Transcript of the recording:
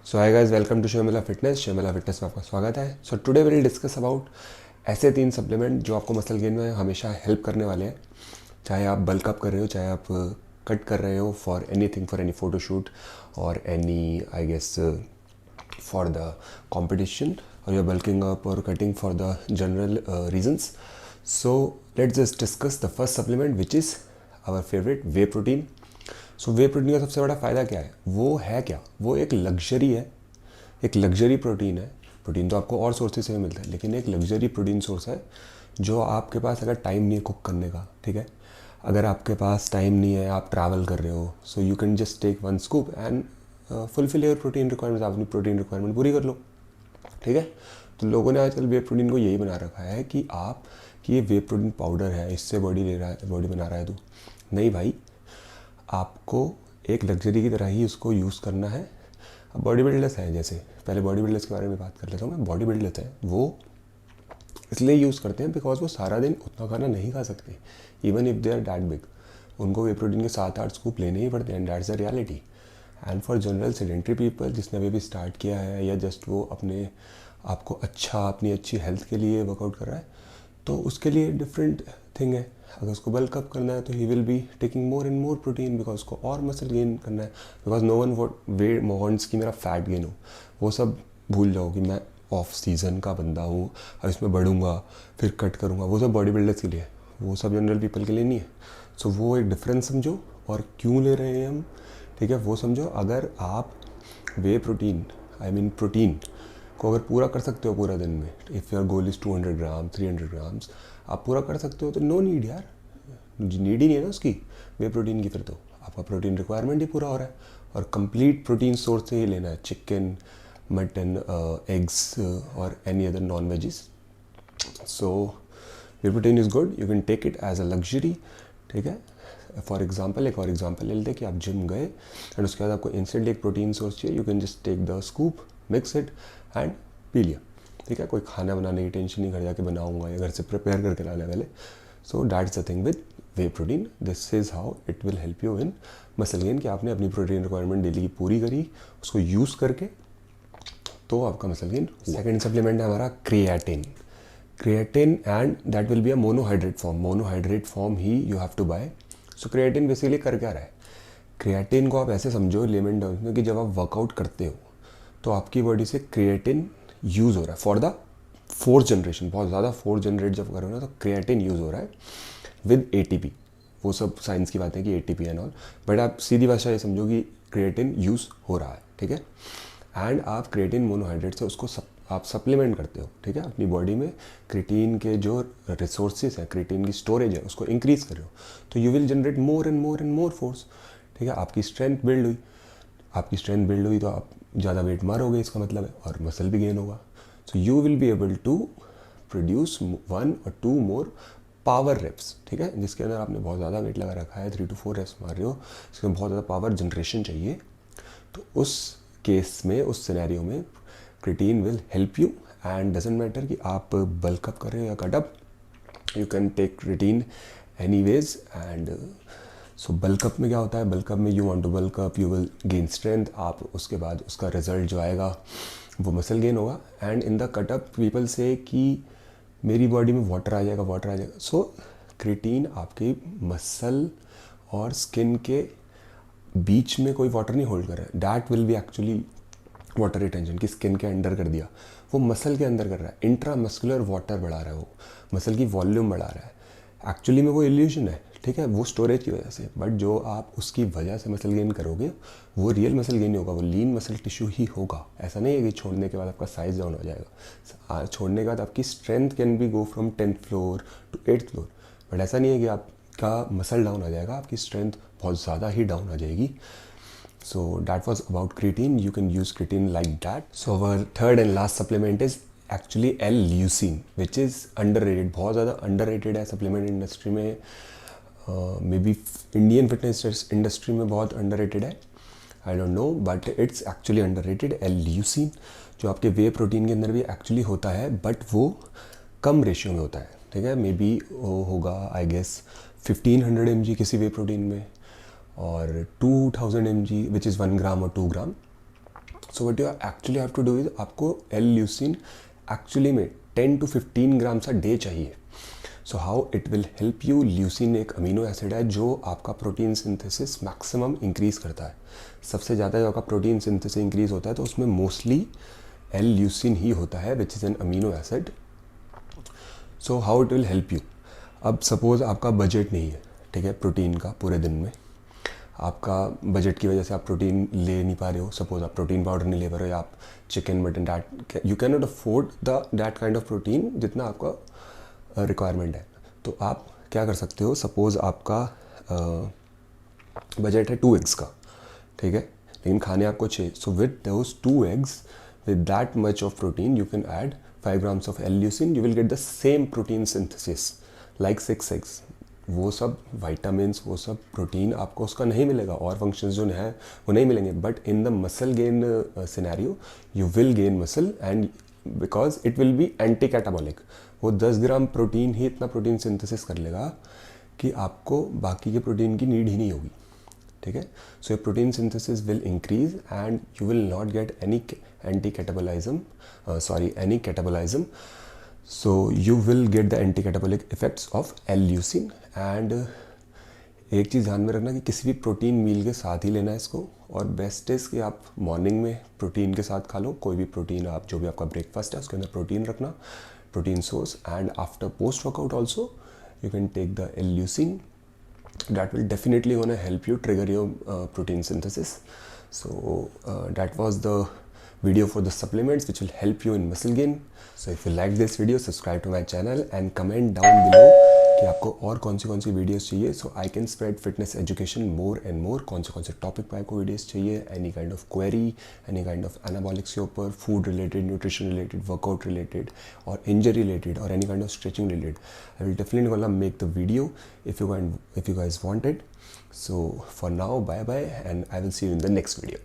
So hi guys, welcome to Shivmila fitness. Shivmila fitness में आपका स्वागत है। So today will discuss about ऐसे 3 सप्लीमेंट जो आपको मसल गेन में हमेशा हेल्प करने वाले हैं। चाहे आप बल्क अप कर रहे हो, चाहे आप कट कर रहे हो for anything, for any photoshoot और any I guess for the competition, or you're bulking up or cutting for the general reasons. So let's just discuss the first supplement, which is our favorite whey protein. So whey protein का सबसे बड़ा फ़ायदा क्या है? वो है क्या? वो एक लग्जरी है, एक लग्जरी प्रोटीन है। प्रोटीन तो आपको और सोर्सेज से भी मिलता है, लेकिन एक लग्जरी प्रोटीन सोर्स है जो आपके पास अगर टाइम नहीं है कुक करने का, ठीक है, अगर आपके पास टाइम नहीं है, आप ट्रैवल कर रहे हो, so you can just take one scoop and fulfil your protein requirements. आप अपनी प्रोटीन रिक्वायरमेंट पूरी कर लो, ठीक है। तो लोगों ने आजकल वे प्रोटीन को यही बना रखा है कि ये वे प्रोटीन पाउडर है, इससे बॉडी ले रहा है, बॉडी बना रहा है। तो नहीं भाई, आपको एक लग्जरी की तरह ही उसको यूज़ करना है। अब बॉडी बिल्डर्स हैं, जैसे पहले बॉडी बिल्डर्स के बारे में बात कर लेता हूँ मैं। बॉडी बिल्डर्स हैं, वो इसलिए यूज़ करते हैं बिकॉज वो सारा दिन उतना खाना नहीं खा सकते, even if they are that big. उनको वे प्रोटीन के 7-8 स्कूप लेने ही पड़ते हैं, that's the reality. And for general sedentary people, जिसने अभी भी स्टार्ट किया है या जस्ट वो अपने आपको अपनी अच्छी हेल्थ के लिए वर्कआउट कर रहा है, तो उसके लिए डिफरेंट थिंग है। अगर उसको बल्क अप करना है तो he will be taking more and more protein because उसको और मसल गेन करना है। बिकॉज नो वन वांट्स कि मेरा फैट गेन हो। वो सब भूल जाओ कि मैं ऑफ सीज़न का बंदा हूँ, अब इसमें बढ़ूंगा फिर कट करूँगा, वो सब बॉडी बिल्डर्स के लिए है, वो सब जनरल पीपल के लिए नहीं है। सो वो एक डिफरेंस समझो और क्यों ले रहे हैं हम, ठीक है, वो समझो। अगर आप वे प्रोटीन प्रोटीन को अगर पूरा कर सकते हो पूरा दिन में, if your goal is 200 gram 300 grams, आप पूरा कर सकते हो तो नो नीड यार, नीड ही नहीं है ना उसकी वे प्रोटीन की। फिर तो आपका प्रोटीन रिक्वायरमेंट ही पूरा हो रहा है। और कंप्लीट प्रोटीन सोर्स से ही लेना है, चिकन, मटन, एग्स और any other non veggies. So whey protein is good, you can take it as a luxury, ठीक है। फॉर एग्जाम्पल, एक और एग्जाम्पल ले लेते कि आप जिम गए एंड उसके बाद आपको इंस्टेंट एक प्रोटीन सोर्स चाहिए, you can just take the scoop, mix it and पी लिया, ठीक है। कोई खाना बनाने की टेंशन नहीं, घर जाके बनाऊंगा या घर से प्रिपेयर करके लाने वाले। So that's the thing with way protein. This is how it will help you in muscle gain, कि आपने अपनी प्रोटीन रिक्वायरमेंट डेली की पूरी करी उसको यूज़ करके, तो आपका मसल गेन। सेकेंड सप्लीमेंट है हमारा creatine. Creatine and that will be a monohydrate form ही you have to buy. So creatine basically कर क्या रहा है? क्रिएटिन को आप ऐसे समझो लेमन टर्म्स में कि जब आप वर्कआउट करते हो तो आपकी बॉडी से क्रिएटिन यूज़ हो रहा है फॉर द 4th जनरेशन। बहुत ज़्यादा 4th जनरेट जब करो ना तो क्रिएटिन यूज़ हो रहा है विद एटीपी। वो सब साइंस की बात है कि एटीपी एंड ऑल, बट आप सीधी भाषा ये समझो कि क्रिएटिन यूज़ हो रहा है, ठीक है। एंड आप क्रिएटिन मोनोहाइड्रेट से उसको आप सप्लीमेंट करते हो, ठीक है। अपनी बॉडी में क्रिएटिन के जो रिसोर्सेज हैं, क्रिएटिन की स्टोरेज है, उसको इंक्रीज़ कर रहे हो, तो you will generate more and more and more force, ठीक है। आपकी स्ट्रेंथ बिल्ड हुई तो आप ज़्यादा वेट मारोगे, इसका मतलब है, और मसल भी गेन होगा। So you will be able to produce 1 or 2 more power reps, ठीक है, जिसके अंदर आपने बहुत ज़्यादा वेट लगा रखा है, 3 to 4 रेप्स मार रहे हो, इसमें बहुत ज़्यादा पावर जनरेशन चाहिए। तो उस केस में, उस सिनेरियो में creatine will help you. And doesn't matter कि आप बल्क अप कर रहे हो या cut up, you can take creatine any ways. And so bulk up में क्या होता है? बल्कअप में you want to bulk up, you will gain strength, आप उसके बाद उसका रिजल्ट जो आएगा वो मसल गेन होगा। And in the cut up people से कि मेरी बॉडी में वाटर आ जाएगा। सो क्रिएटिन आपकी मसल और स्किन के बीच में कोई वाटर नहीं होल्ड कर रहा है, that will B actually water retention, की स्किन के अंदर कर दिया, वो मसल के अंदर कर रहा है। इंट्रा मस्कुलर वाटर बढ़ा रहा है, वो मसल की वॉल्यूम बढ़ा रहा है। एक्चुअली में वो इल्यूजन है, ठीक है, वो स्टोरेज की वजह से। बट जो आप उसकी वजह से मसल गेन करोगे वो रियल मसल गेन नहीं होगा, वो लीन मसल टिश्यू ही होगा। ऐसा नहीं है कि छोड़ने के बाद आपका साइज डाउन हो जाएगा। छोड़ने के बाद आपकी strength can be go from 10th floor to 8th floor, but ऐसा नहीं है कि आपका मसल डाउन हो जाएगा, आपकी स्ट्रेंथ बहुत ज़्यादा ही डाउन हो जाएगी। So that was about creatine. You can use creatine like that. So our third and last supplement is actually L-leucine, which is underrated. बहुत ज़्यादा underrated है supplement industry में, may be Indian fitness industry में बहुत underrated है, I don't know, but it's actually underrated. L-leucine जो आपके वे protein के अंदर भी एक्चुअली होता है, बट वो कम रेशियो में होता है, ठीक है। मे बी वो होगा आई गेस 1500 mg किसी वे प्रोटीन में, और 2000 mg विच इज़ 1 ग्राम और 2 gram. So what you actually have to do is आपको एल ल्यूसिन एक्चुअली में 10 to 15 ग्राम्स अ डे चाहिए. So how it will help you. Leucine एक amino acid है जो आपका प्रोटीन सिंथेसिस मैक्सिमम इंक्रीज़ करता है. सबसे ज़्यादा जो आपका प्रोटीन सिंथेसिस इंक्रीज़ होता है तो उसमें मोस्टली एल ल्यूसिन ही होता है which is an amino acid. So how it will help you. अब सपोज़ आपका बजट नहीं है, ठीक है, प्रोटीन का पूरे दिन में आपका बजट की वजह से आप प्रोटीन ले नहीं पा रहे हो. सपोज आप प्रोटीन पाउडर नहीं ले पा रहे हो, आप chicken mutton that you can not afford that kind of protein जितना आपका रिक्वायरमेंट है. तो आप क्या कर सकते हो. सपोज़ आपका बजट है 2 एग्स का, ठीक है, लेकिन खाने आपको 6. So with those 2 eggs with that much of protein you can add 5 grams of L-leucine. You will get the same protein synthesis like 6 eggs. वो सब vitamins, वो सब प्रोटीन आपको उसका नहीं मिलेगा और फंक्शंस जो हैं वो नहीं मिलेंगे. But in the muscle gain scenario you will gain muscle and because it will be anti catabolic. वो 10 ग्राम प्रोटीन ही इतना प्रोटीन सिंथेसिस कर लेगा कि आपको बाकी के प्रोटीन की नीड ही नहीं होगी, ठीक है. So your protein synthesis will increase and you will not get any any catabolism. So you will get the anti-catabolic effects of L-leucine. And एक चीज़ ध्यान में रखना कि किसी भी प्रोटीन मील के साथ ही लेना है इसको. और बेस्ट इज़ कि आप मॉर्निंग में प्रोटीन के साथ खा लो. कोई भी प्रोटीन, आप जो भी आपका ब्रेकफास्ट है उसके अंदर प्रोटीन रखना, protein source. And after post workout also you can take the L-leucine. That will definitely gonna help you trigger your protein synthesis. So that was the video for the supplements which will help you in muscle gain. So if you like this video, subscribe to my channel and comment down below कि आपको और कौन सी videos चाहिए. So I can spread fitness education more and more. कौन से topic पर आपको वीडियोस चाहिए, any kind of query, any kind of anabolics के ऊपर, food related, nutrition related, workout related और इंजरी रिलेटेड और any kind of stretching related. I will definitely gonna make the video if you guys want it. So for now, bye bye, and I will see you in the next video.